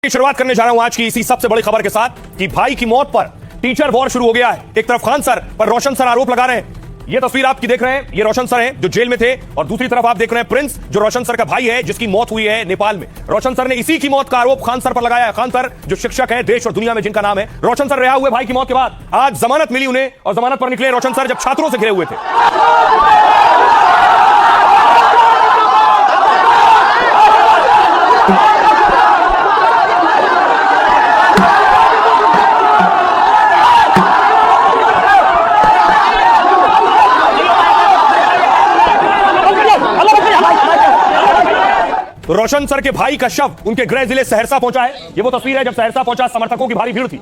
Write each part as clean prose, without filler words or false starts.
की शुरुआत करने जा रहा हूं आज की इसी सबसे बड़ी खबर के साथ कि भाई की मौत पर टीचर वॉर शुरू हो गया है। एक तरफ खान सर पर रोशन सर आरोप लगा रहे हैं। ये तस्वीर आपकी देख रहे हैं, ये रोशन सर हैं जो जेल में थे, और दूसरी तरफ आप देख रहे हैं प्रिंस जो रोशन सर का भाई है जिसकी मौत हुई है नेपाल में। रोशन सर ने इसी की मौत का आरोप खान सर पर लगाया है। खान सर जो शिक्षक है देश और दुनिया में जिनका नाम है। रोशन सर रिहा हुए भाई की मौत के बाद आज जमानत मिली उन्हें, और जमानत पर निकले रोशन सर जब छात्रों से घिरे हुए थे। रोशन सर के भाई का शव उनके गृह जिले सहरसा पहुंचा है। ये वो तस्वीर है जब सहरसा पहुंचा, समर्थकों की भारी भीड़ थी।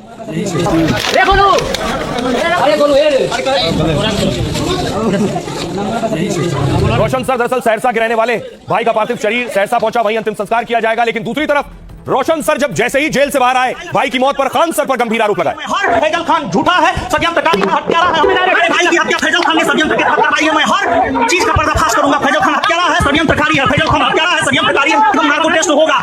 रोशन सर दरअसल सहरसा के रहने वाले, भाई का पार्थिव शरीर सहरसा पहुंचा, वहीं अंतिम संस्कार किया जाएगा। लेकिन दूसरी तरफ रोशन सर जब जैसे ही जेल से बाहर आए, भाई की मौत पर खान सर पर गंभीर आरोप लगाए। फैजल खान झूठा है, षड्यंत्रकारी हत्यारा है। मेरे भाई की हत्या फैजल खान ने षड्यंत्र करवाई है। मैं हर चीज का पर्दाफाश करूंगा। फैजल खान हत्यारा है, षड्यंत्रकारी है। फैजल खान हत्यारा है, षड्यंत्रकारी है। एकदम नार्को टेस्ट होगा।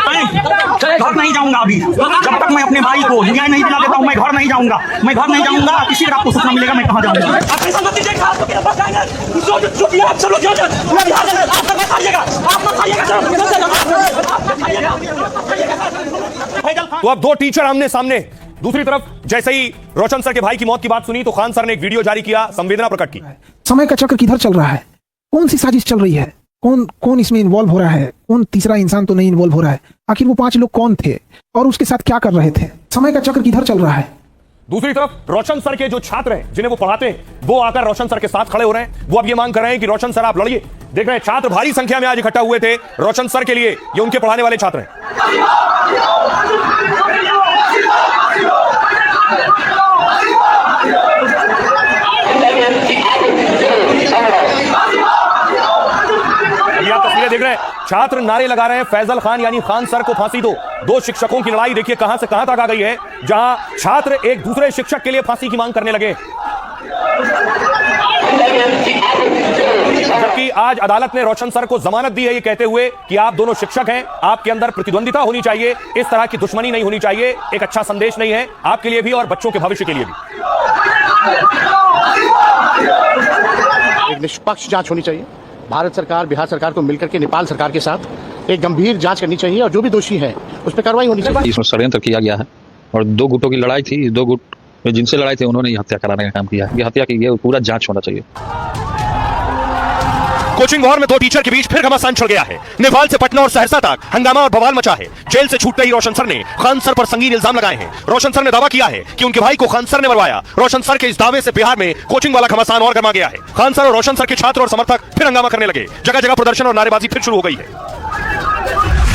मैं घर नहीं जाऊंगा अभी जब तक मैं अपने भाई को न्याय नहीं दिला देता हूं। मैं घर नहीं जाऊंगा, मैं घर नहीं जाऊंगा। किसी का आपको सूचना मिलेगा मैं कहां जाऊंगा। अपनी संगति देखा तो क्या बताएंगे जो भी आप सब लोग जाओ पूरा बिहार में आप तक खाइएगा, आप मत खाइएगा। तो अब दो टीचर आमने सामने। दूसरी तरफ जैसे ही रोशन सर के भाई की मौत की बात सुनी तो खान सर ने एक वीडियो जारी किया, संवेदना प्रकट की। समय का चक्र किधर चल रहा है, कौन सी साजिश चल रही है, कौन इसमें इन्वॉल्व हो रहा है, कौन तीसरा इंसान तो नहीं इन्वॉल्व हो रहा है। आखिर वो 5 लोग कौन थे और उसके साथ क्या कर रहे थे। समय का चक्र किधर चल रहा है। दूसरी तरफ रोशन सर के जो छात्र हैं जिन्हें वो पढ़ाते हैं, वो आकर रोशन सर के साथ खड़े हो रहे हैं। वो अब ये मांग कर रहे हैं कि रोशन सर आप लड़िए। देख रहे हैं छात्र भारी संख्या में आज इकट्ठा हुए थे रोशन सर के लिए। ये उनके पढ़ाने वाले छात्र हैं। तस्वीरें देख रहे हैं, छात्र नारे लगा रहे हैं फैजल खान यानी खान सर को फांसी दो। दो शिक्षकों की लड़ाई देखिए कहां से कहां तक आ गई है, जहां छात्र एक दूसरे शिक्षक के लिए फांसी की मांग करने लगे। जबकि आज अदालत ने रोशन सर को जमानत दी है ये कहते हुए कि आप दोनों शिक्षक हैं, आपके अंदर प्रतिद्वंदिता होनी चाहिए, इस तरह की दुश्मनी नहीं होनी चाहिए। एक अच्छा संदेश नहीं है आपके लिए भी और बच्चों के भविष्य के लिए भी। एक निष्पक्ष जांच होनी चाहिए। भारत सरकार, बिहार सरकार को मिलकर के नेपाल सरकार के साथ एक गंभीर जांच करनी चाहिए और जो भी दोषी है उस पर कार्रवाई होनी चाहिए। इसमें षड्यंत्र किया गया है और 2 गुटों की लड़ाई थी। 2 गुट जिनसे लड़ाई थी उन्होंने हत्या कराने का काम किया है। ये हत्या की गई, पूरा जांच होना चाहिए। कोचिंग वॉर में 2 टीचर के बीच फिर घमासान छिड़ गया है। नेपाल से पटना और सहरसा तक हंगामा और बवाल मचा है। जेल से छूटते ही रोशन सर ने खान सर पर संगीन इल्जाम लगाए हैं। रोशन सर ने दावा किया है कि उनके भाई को खान सर ने मरवाया। रोशन सर के इस दावे से बिहार में कोचिंग वाला घमासान और गर्मा गया है। खान सर और रोशन सर के छात्र और समर्थक फिर हंगामा करने लगे। जगह जगह प्रदर्शन और नारेबाजी फिर शुरू हो गई है।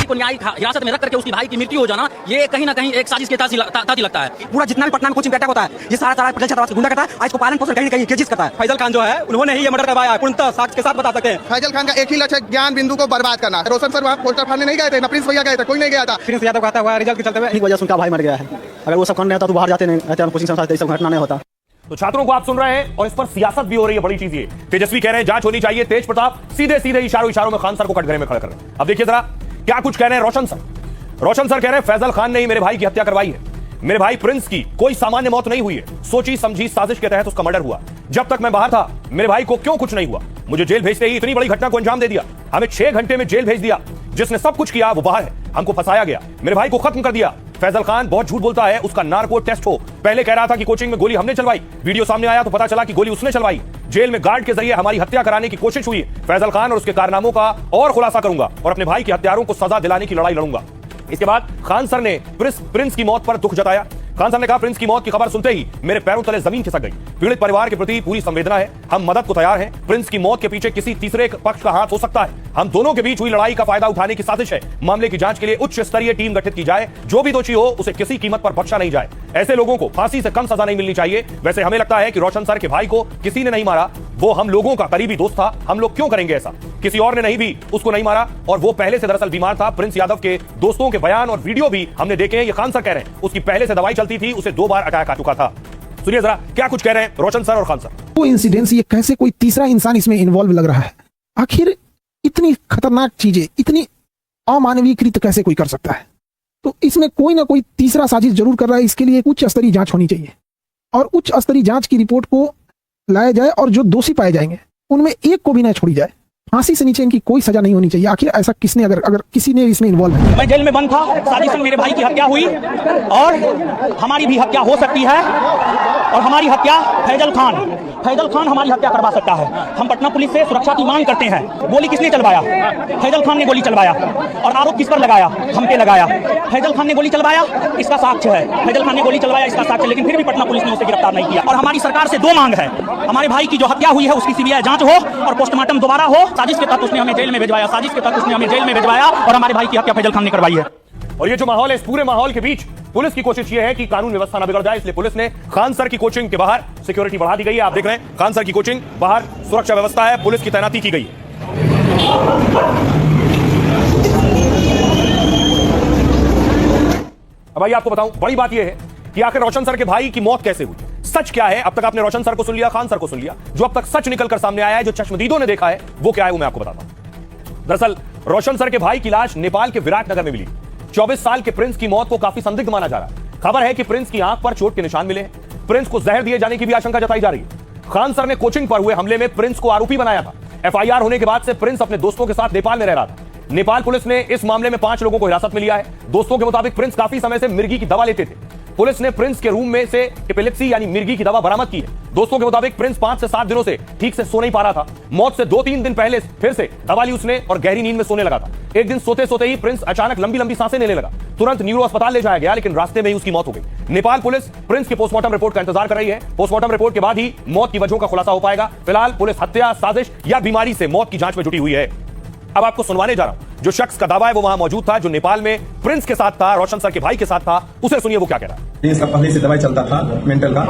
को न्यायिक हिरासत में रख करके उसकी भाई की मृत्यु हो जाना, ये कहीं ना कहीं एक साजिश के ताती लगता है। पूरा जितना भी पटना में कोचिंग अटैक होता है, ये सारा पटेल छात्रावास गुंडा करता है। आज को पालन पोषण कहीं ना कहीं केजिस करता है। फैजल खान जो है उन्होंने ही ये मर्डर करवाया है। पूर्णतः साक्ष्य के साथ बता सकते हैं। फैजल खान का एक ही लक्ष्य है, ज्ञान बिंदु को बर्बाद करना। रोशन सर वहाँ पोस्टर फाड़ने नहीं गए थे, ना प्रिंस भैया गए थे, कोई नहीं गया था। प्रिंस यादव कहता हुआ रिजल्ट के चलते हुए वजह से उनका भाई मर गया है। अगर वो सब करने होता तो बाहर जाते नहीं रहते, कोचिंग संस्था सब घटना नहीं होता। तो छात्रों को आप सुन रहे हैं और इस पर सियासत भी हो रही है। बड़ी चीज ये तेजस्वी कह रहे हैं जांच होनी चाहिए। तेज प्रताप सीधे सीधे इशारों में खान सर को कटघरे में खड़ा कर रहे हैं। अब देखिए जरा क्या कुछ कह रहे हैं रोशन सर। रोशन सर कह रहे हैं फैजल खान ने ही मेरे भाई की हत्या करवाई है। मेरे भाई प्रिंस की कोई सामान्य मौत नहीं हुई है, सोची समझी साजिश के तहत उसका मर्डर हुआ। जब तक मैं बाहर था मेरे भाई को क्यों कुछ नहीं हुआ। मुझे जेल भेजते ही इतनी बड़ी घटना को अंजाम दे दिया। हमें 6 घंटे में जेल भेज दिया। जिसने सब कुछ किया वो बाहर है, हमको फंसाया गया, मेरे भाई को खत्म कर दिया। फैजल खान बहुत झूठ बोलता है, उसका नार्को टेस्ट हो। पहले कह रहा था कि कोचिंग में गोली हमने चलवाई, वीडियो सामने आया तो पता चला कि गोली उसने चलवाई। जेल में गार्ड के जरिए हमारी हत्या कराने की कोशिश हुई। फैजल खान और उसके कारनामों का और खुलासा करूंगा और अपने भाई के हत्यारों को सजा दिलाने की लड़ाई लड़ूंगा। इसके बाद खान सर ने प्रिंस की मौत पर दुख जताया। खान सर ने कहा प्रिंस की मौत की खबर सुनते ही मेरे पैरों तले जमीन खिसक गई। पीड़ित परिवार के प्रति पूरी संवेदना है, हम मदद को तैयार हैं। प्रिंस की मौत के पीछे किसी तीसरे पक्ष का हाथ हो सकता है। हम दोनों के बीच हुई लड़ाई का फायदा उठाने की साजिश है। मामले की जांच के लिए उच्च स्तरीय टीम गठित की जाए। जो भी दोषी हो उसे किसी कीमत पर बख्शा नहीं जाए। ऐसे लोगों को फांसी से कम सजा नहीं मिलनी चाहिए। वैसे हमें लगता है कि रोशन सर के भाई को किसी ने नहीं मारा, वो हम लोगों का करीबी दोस्त था। हम लोग क्यों करेंगे ऐसा, किसी और ने नहीं भी उसको नहीं मारा और वो पहले से दरअसल बीमार था। प्रिंस यादव के दोस्तों के बयान और वीडियो भी हमने देखे हैं। ये खान सर कह रहे हैं उसकी पहले से दवाई चलती थी, उसे 2 बार अटैक आ चुका था। सुनिए जरा क्या कुछ कह रहे हैं रोशन सर और खान सर। वो इंसिडेंस, ये कैसे कोई तीसरा इंसान इसमें इन्वॉल्व लग रहा है। आखिर इतनी खतरनाक चीजें, इतनी अमानवीयकृत कैसे कोई कर सकता है। तो इसमें कोई ना कोई तीसरा साजिश जरूर कर रहा है। इसके लिए एक उच्च स्तरीय जांच होनी चाहिए और उच्च स्तरीय जांच की रिपोर्ट को लाया जाए और जो दोषी पाए जाएंगे उनमें एक को भी ना छोड़ी जाए। फांसी से नीचे इनकी कोई सजा नहीं होनी चाहिए। आखिर ऐसा किसने अगर किसी ने इसमें इन्वॉल्व है। मैं जेल में बंद था, साजिशन मेरे भाई की हत्या हुई और हमारी भी हत्या हो सकती है और हमारी हत्या फैजल खान हमारी हत्या करवा सकता है। हम पटना पुलिस से सुरक्षा की मांग करते हैं। गोली किसने चलवाया? फैजल खान ने गोली चलवाया और आरोप किस पर लगाया? हम पे लगाया। फैजल खान ने गोली चलवाया, इसका साक्ष्य है। फैजल खान ने गोली चलवाया, इसका साक्ष्य, लेकिन फिर भी पटना पुलिस ने उसे गिरफ्तार नहीं किया। और हमारी सरकार से दो मांग है। हमारे भाई की जो हत्या हुई है उसकी सीबीआई जांच हो और पोस्टमार्टम दोबारा हो। साजिश के तहत उसने हमें जेल में भिजवाया, साजिश के तहत उसने हमें जेल में भिजवाया और हमारे भाई की हत्या फैजल खान ने करवाई है। और ये जो माहौल है, इस पूरे माहौल के बीच पुलिस की कोशिश ये है कि कानून व्यवस्था ना बिगड़ जाए, इसलिए पुलिस ने खान सर की कोचिंग के बाहर सिक्योरिटी बढ़ा दी गई है। आप देख रहे हैं खान सर की कोचिंग बाहर सुरक्षा व्यवस्था है, पुलिस की तैनाती की गई है। अब भाई आपको बताऊं, बड़ी बात यह है कि आखिर रोशन सर के भाई की मौत कैसे हुई, सच क्या है। अब तक आपने रोशन सर को सुन लिया, खान सर को सुन लिया। जो अब तक सच निकलकर सामने आया है, जो चश्मदीदों ने देखा है, वो क्या है वो मैं आपको बताता हूं। दरअसल रोशन सर के भाई की लाश नेपाल के विराटनगर में मिली। 24 साल के प्रिंस की मौत को काफी संदिग्ध माना जा रहा है। खबर है कि प्रिंस की आंख पर चोट के निशान मिले हैं। प्रिंस को जहर दिए जाने की भी आशंका जताई जा रही है। खान सर ने कोचिंग पर हुए हमले में प्रिंस को आरोपी बनाया था। एफआईआर होने के बाद से प्रिंस अपने दोस्तों के साथ नेपाल में रह रहा था। नेपाल पुलिस ने इस मामले में 5 लोगों को हिरासत में लिया है। दोस्तों के मुताबिक प्रिंस काफी समय से मिर्गी की दवा लेते थे। पुलिस ने प्रिंस के रूम में से एपिलेप्सी यानी मिर्गी की दवा बरामद की है। दोस्तों के मुताबिक प्रिंस 5 से 7 दिनों से ठीक से सो नहीं पा रहा था। मौत से 2-3 दिन पहले फिर से दवा ली उसने और गहरी नींद में सोने लगा था। एक दिन सोते सोते ही प्रिंस अचानक लंबी लंबी सांसें लेने लगा। तुरंत न्यूरो अस्पताल ले जाया गया, लेकिन रास्ते में ही उसकी मौत हो गई। नेपाल पुलिस प्रिंस की पोस्टमार्टम रिपोर्ट का इंतजार कर रही है। पोस्टमार्टम रिपोर्ट के बाद ही मौत की वजहों का खुलासा हो पाएगा। फिलहाल पुलिस हत्या, साजिश या बीमारी से मौत की जांच में जुटी हुई है। अब आपको सुनवाने जा रहा हूं। जो शख्स का दावा है वो वहां मौजूद था, जो नेपाल में प्रिंस के साथ था, रोशन सर के भाई के साथ था, उसे सुनिए वो क्या कह रहा है। इसका पहले से दवाई चलता था मेंटल का,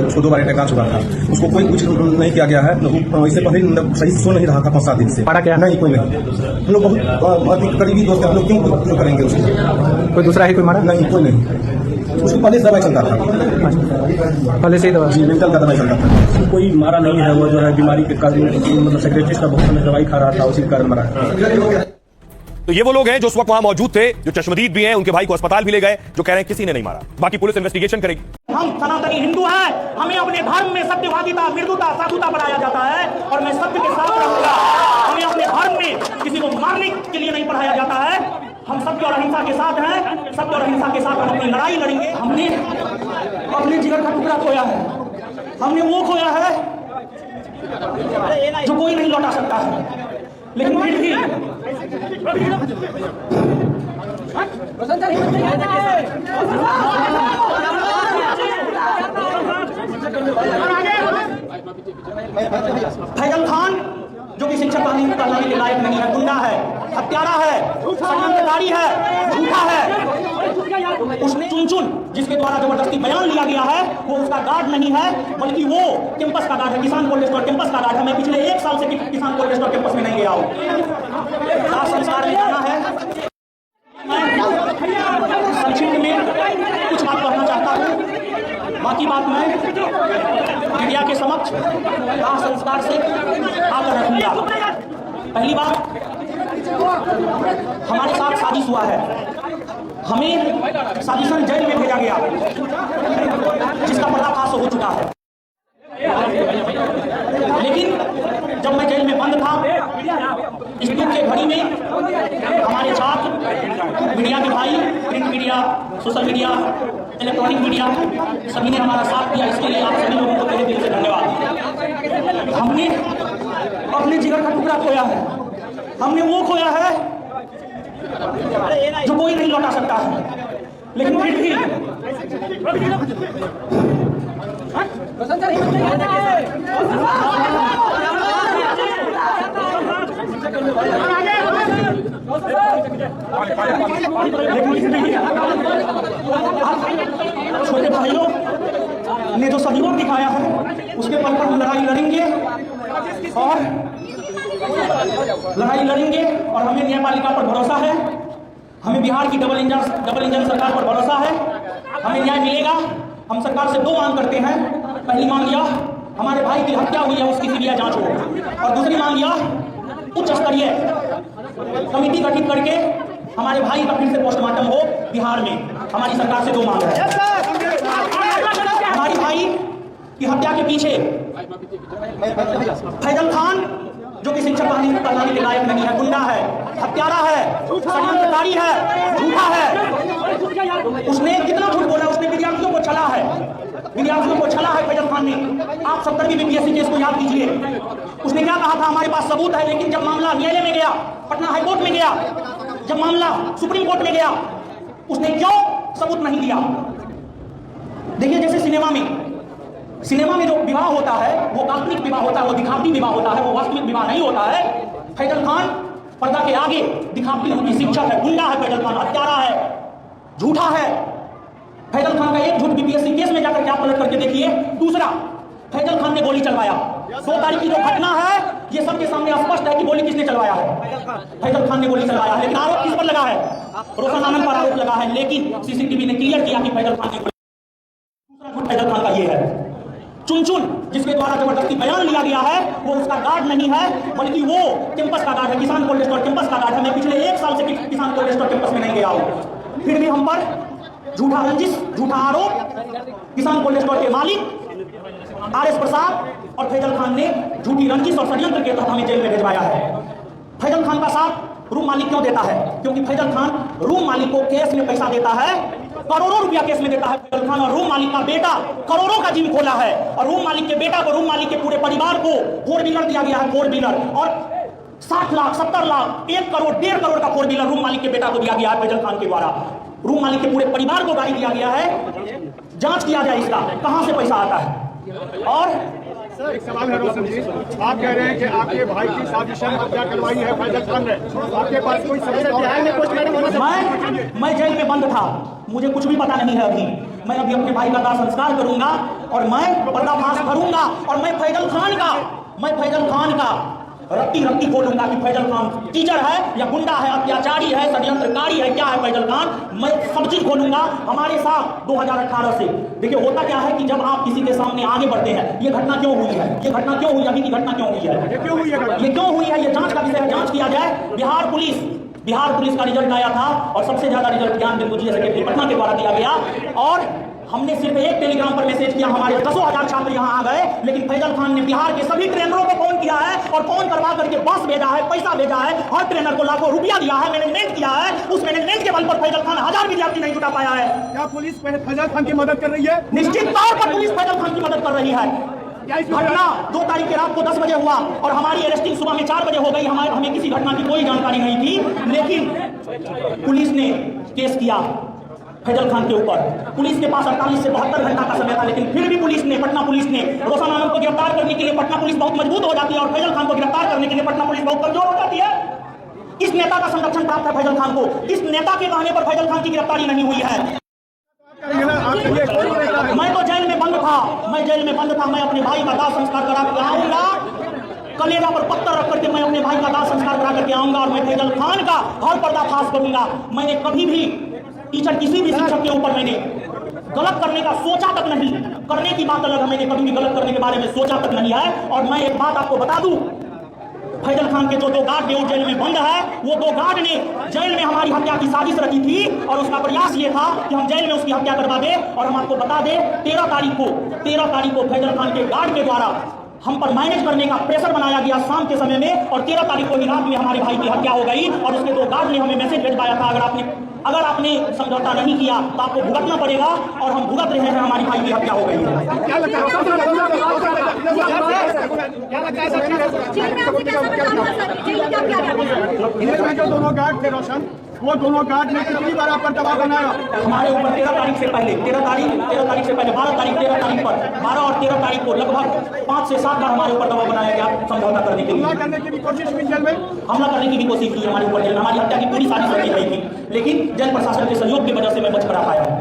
उसको 2 बार अटैक आ चुका था। उसको कोई कुछ नहीं किया गया है। इससे पहले सही सो नहीं रहा था 5-7 दिन से। क्या नहीं, कोई नहीं। हम लोग बहुत करीबी दोस्त हैं, हम लोग क्यों करेंगे उसको? कोई दूसरा ही कोई मारा? नहीं, कोई नहीं। उसको पहले से दवाई चलता था, पहले से दवाई मेंटल का दवाई चलता था। कोई मारा नहीं है, वो जो है बीमारी के कारण, मतलब सेक्रेटरी का बहुत समय दवाई खा रहा था, उसी कारण मरा। तो ये वो लोग हैं जो उस वक्त वहां मौजूद थे, जो चश्मदीद भी हैं, उनके भाई को अस्पताल भी ले गए, जो कह रहे हैं किसी ने नहीं मारा। बाकी पुलिस इन्वेस्टिगेशन करेगी। हम सनातनी हिंदू हैं, हमें अपने धर्म में सत्यवादिता, मृदुता, साधुता बढ़ाया जाता है और मैं सत्य के साथ रहूंगा। हमें अपने धर्म में किसी को मारने के लिए नहीं पढ़ाया जाता है। हम सत्य और अहिंसा के साथ हैं, सत्य और अहिंसा के साथ हम अपनी लड़ाई लड़ेंगे। हमने अपने जिगर का टुकड़ा खोया है, हमने वो खोया है जो कोई नहीं लौटा सकता है, लेकिन फिर भी फैजल खान जो कि शिक्षक कहलाने के लायक नहीं है, गुंडा है, हत्यारा है, षड्यंत्रकारी है, झूठा है। उस चुन जिसके द्वारा जबरदस्ती बयान लिया गया है वो उसका गार्ड नहीं है, बल्कि वो कैंपस का गार्ड है, किसान कोल्ड स्टोर कैंपस का गार्ड है। मैं पिछले 1 साल से किसान कोल्ड स्टोर कैंपस में नहीं गया हूँ। दाह संस्कार में जाना है। संक्षिप्त में कुछ बात कहना चाहता हूँ, बाकी बात मैं मीडिया के समक्ष दाह संस्कार से आकर रखूंगा। पहली बात, हमारे साथ साजिश हुआ है, हमें साजिशन जेल में भेजा गया जिसका पर्दाफाश हो चुका है। लेकिन जब मैं जेल में बंद था, इस दुख के घड़ी में हमारे छात्र, मीडिया के भाई, print media, social media, electronic media, सभी ने हमारा साथ दिया। इसके लिए आप सभी लोगों को तहे दिल से धन्यवाद। हमने अपने जिगर का टुकड़ा खोया है, हमने वो खोया है जो कोई नहीं लौटा सकता है, लेकिन फिर भी छोटे भाइयों ने जो सहयोग दिखाया है उसके बल पर हम लड़ाई लड़ेंगे और हमें न्यायपालिका पर भरोसा है, हमें बिहार की डबल इंजन सरकार पर भरोसा है, हमें न्याय मिलेगा। हम सरकार से 2 मांग करते हैं। पहली मांग यह, हमारे भाई की हत्या हुई है उसकी सीबीआई जांच हो, और दूसरी मांग यह, उच्च स्तरीय कमेटी गठित करके हमारे भाई का फिर से पोस्टमार्टम हो बिहार में। हमारी सरकार से दो मांग है। हमारी भाई की हत्या के पीछे फैजल खान जो कि शिक्षक पढ़ाने के लायक नहीं है, गुंडा है, हत्यारा है, षड्यंत्रकारी है, झूठा है। उसने कितना झूठ बोला, उसने विद्यार्थियों को छला है, विद्यार्थियों को छला है फैजल खान ने। आप 70वीं बीपीएससी केस को याद कीजिए। उसने क्या कहा था, हमारे पास सबूत है, लेकिन जब मामला न्यायालय में गया, पटना हाईकोर्ट में गया, जब मामला सुप्रीम कोर्ट में गया, उसने क्यों सबूत नहीं दिया? देखिए जैसे सिनेमा में जो विवाह होता है वो काल्पनिक विवाह होता है, वो दिखावटी विवाह होता है, वो वास्तविक विवाह नहीं होता है। फैजल खान पर्दा के आगे दिखावटी उनकी शिक्षक है, गुंडा है, फैजल खान हत्यारा है, झूठा है। फैजल खान का एक झूठ बीपीएससी केस में जाकर क्या पलट करके देखिए। दूसरा, फैजल खान ने गोली चलवाया। 2 तारीख की जो घटना है ये सबके सामने स्पष्ट है कि गोली किसने चलवाया है। फैजल खान ने गोली चलवाया है, लेकिन आरोप किस पर लगा है? रोशन आनंद पर आरोप लगा है, लेकिन सीसीटीवी ने क्लियर किया कि फैजल खान ने गोली। दूसरा झूठ फैजल खान का ये है, चुन जिसके द्वारा जबरदस्ती बयान लिया गया है वो उसका गार्ड नहीं है, बल्कि वो कैंपस का गार्ड है, किसान कोल्ड स्टोर कैंपस का गार्ड है। मैं पिछले 1 साल से किसान कोल्ड स्टोर कैंपस में नहीं गया हूं, फिर भी हम पर झूठा रंजिश, झूठा आरोप किसान कोल्ड स्टोर के मालिक आरएस प्रसाद और फैजल खान ने झूठी रंजिश और षड्यंत्र के तहत हमें जेल में भिजवाया है। फैजल खान का साथ रूम मालिक क्यों देता है? क्योंकि फैजल खान रूम मालिक को केस में पैसा देता है, करोड़ों रुपया केस में देता है फैजल खान। और रूम मालिक का बेटा करोड़ों का जिम खोला है, और रूम मालिक के बेटा को, रूम मालिक के पूरे परिवार को 4 व्हीलर दिया गया है, 4 व्हीलर, और 60 लाख 70 लाख 1 करोड़ 1.5 करोड़ का 4 व्हीलर रूम मालिक के बेटा को दिया गया है फैजल खान के द्वारा। रूम मालिक के पूरे परिवार को गाड़ी दिया गया है। जांच किया जाए इसका कहां से पैसा आता है। और एक सवाल है रोशन जी, आप कह रहे हैं कि आपके भाई की साजिश में हत्या करवाई है फैजल खान ने, आपके पास कोई मैं जेल में बंद था, मुझे कुछ भी पता नहीं है अभी। मैं अभी अपने भाई का दाह संस्कार करूंगा और मैं पर्दाफाश करूंगा, और मैं फैजल खान का रत्ती रत्ती खोलूंगा कि फैजल खान टीचर है या गुंडा है, अत्याचारी है, षड्यंत्रकारी है, क्या है फैजल खान। मैं सब चीज खोलूंगा हमारे साथ 2018 से। देखिए होता क्या है कि जब आप किसी के सामने आगे बढ़ते हैं, ये घटना क्यों हुई है, ये घटना क्यों हुई, अभी की घटना क्यों हुई है, ये क्यों हुई है, ये जांच का विषय है, जांच किया जाए। बिहार पुलिस का रिजल्ट आया था और सबसे ज्यादा रिजल्ट ज्ञान बिंदु जी सेक्रेटरी पटना के द्वारा दिया गया, और हमने सिर्फ एक टेलीग्राम पर मैसेज किया, हमारे 10,000 छात्र यहाँ आ गए, लेकिन फैजल खान ने बिहार के सभी ट्रेनरों को फोन किया है और फोन करवा करके बस भेजा है, पैसा भेजा है, हर ट्रेनर को लाखों रुपया दिया है, मैनेजमेंट किया है। उस मैनेजमेंट के बल पर फैजल खान 1000 विद्यार्थी नहीं जुटा पाया है। क्या पुलिस फैजल खान की मदद कर रही है? निश्चित तौर पर पुलिस फैजल खान की मदद कर रही है। घटना 2 तारीख की रात को 10 बजे हुआ और हमारी अरेस्टिंग सुबह में 4 बजे हो गई। हमें किसी घटना की कोई जानकारी नहीं थी, लेकिन पुलिस ने केस किया फैजल खान के ऊपर। पुलिस के पास 48 से 72 घंटा का समय था, लेकिन फिर भी पटना पुलिस ने रोशन आनंद को गिरफ्तार करने के लिए पटना पुलिस बहुत मजबूत हो जाती है, और फैजल खान को गिरफ्तार करने के लिए पटना पुलिस बहुत कमजोर हो जाती है। किस नेता का संरक्षण प्राप्त है फैजल खान को? किस नेता के कहने पर फैजल खान की गिरफ्तारी नहीं हुई है? मैं तो जेल में बंद था, मैं अपने भाई का दाह संस्कार करा के आऊंगा, कलेजा पर पत्थर रख करके मैं अपने भाई का दाह संस्कार करा करके आऊंगा, और मैं फैजल खान का हर पर्दाफाश करूंगा। मैंने कभी भी टीचर किसी भी शिक्षक के ऊपर मैंने गलत करने का सोचा तक नहीं, करने की बात अलग है, मैंने कभी भी गलत करने के बारे में सोचा तक नहीं है। और मैं एक बात आपको बता दूं, फैजल खान के जो 2 गार्ड ने जेल में बंद है, वो 2 गार्ड ने जेल में हमारी हत्या की साजिश रची थी, और उसका प्रयास ये था कि हम जेल में उसकी हत्या करवा दे। और हम आपको बता दें 13 तारीख को फैजल खान के गार्ड के द्वारा हम पर मैनेज करने का प्रेशर बनाया गया शाम के समय में, और 13 तारीख को ही रात में हमारे भाई की हत्या हो गई। और उसके 2 गार्ड ने हमें मैसेज भेजवाया था, अगर आपने समझौता नहीं किया तो आपको भुगतना पड़ेगा, और हम भुगत रहे हैं, हमारी भाई की हत्या हो गई है। जो दोनों गार्ड थे रोशन, वो दोनों गार्ड ने कितनी बार आप पर दबाव बनाया? हमारे ऊपर 13 तारीख से पहले 13 तारीख से पहले 12 तारीख 13 तारीख पर 12 और 13 तारीख को लगभग 5 से 7 बार हमारे ऊपर दबाव बनाया गया समझौता करने के लिए। हमला करने की भी कोशिश की, जेल में हमला करने की भी कोशिश की हमारे ऊपर, जेल हमारी हत्या की पूरी साजिश रची गई थी, लेकिन जेल प्रशासन के सहयोग की वजह से मैं बच कर आ पाया हूँ।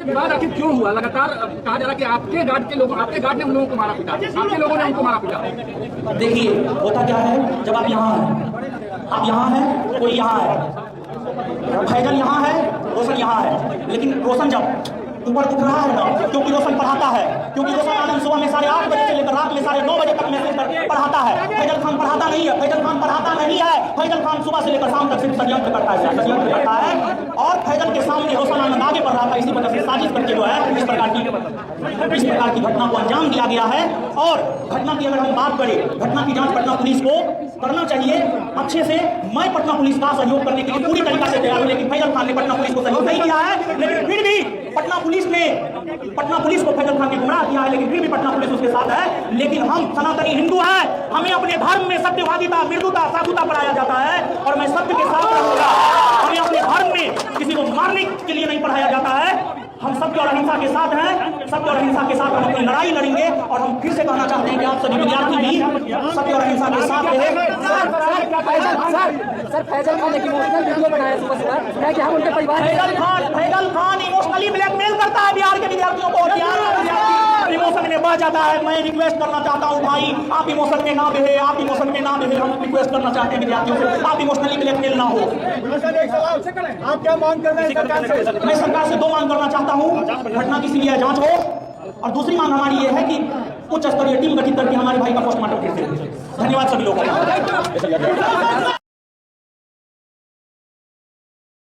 विवाद आखिर क्यों हुआ? लगातार कहा जा रहा है कि आपके गार्ड ने उन लोगों को मारा पीटा, आपके लोगों ने उनको मारा पीटा। देखिए होता क्या है, जब आप यहाँ हैं, कोई यहाँ है, फैजल यहाँ है, रोशन यहाँ है, लेकिन रोशन जब ऊपर उठ रहा है ना, क्योंकि रोशन पढ़ाता है, क्योंकि रोशन आनंद सुबह में 8:30 बजे से लेकर रात में 9:30 बजे तक मैसेज पढ़ाता है। फैजल खान पढ़ाता नहीं है, फैजल खान पढ़ाता नहीं है। फैजल खान सुबह से लेकर शाम तक सिर्फ षड्यंत्र करता है, षड्यंत्र करता है। और फैजल के सामने रोशन आनंद आगे बढ़ रहा था, इसी वजह से साजिश करके जो है इस प्रकार की घटना को अंजाम दिया गया है। और घटना की अगर हम बात करें, घटना की जांच पटना पुलिस को करना चाहिए अच्छे से। मैं पटना पुलिस का सहयोग करने के लिए पूरी तरीका से तैयार हूं, लेकिन फैजल खान ने पटना पुलिस को सहयोग नहीं किया है। लेकिन फिर भी पटना पुलिस को फैजल खान ने गुमराह किया है, लेकिन फिर भी पटना पुलिस उसके साथ है। लेकिन हम सनातनी हिंदू हैं, हमें अपने धर्म में सत्यवादिता, मृदुता, साधुता पढ़ाया जाता है और मैं सत्य के साथ रहूंगा। हमें अपने धर्म में किसी को मारने के लिए नहीं पढ़ाया जाता है। हम सत्य और अहिंसा के साथ हैं, सत्य और अहिंसा के साथ हम अपनी लड़ाई लड़ेंगे। और हम फिर से कहना चाहते हैं कि आप सभी विद्यार्थी भी सत्य और अहिंसा के साथ रहे। सर फैजल खान एक इमोशनल वीडियो बनाया सुबह कि हम उनके परिवार फैजल खान इमोशनली ब्लैकमेल करता है बिहार के विद्यार्थियों को। इमोशन में बह जाता है। मैं रिक्वेस्ट करना चाहता हूँ भाई, आप इमोशन में ना बहे, आप इमोशन में ना बहे। हम रिक्वेस्ट करना चाहते हैं विद्यार्थियों से, आप इमोशनली ब्लैकमेल ना हो। आप क्या मांग कर रहे हैं सरकार से? मैं सरकार से 2 मांग करना चाहता हूँ। घटना की सीबीआई जांच हो, और दूसरी मांग हमारी ये है कि उच्च स्तरीय टीम गठित करके हमारे भाई का पोस्टमार्टम करते हैं। धन्यवाद सभी लोगों का।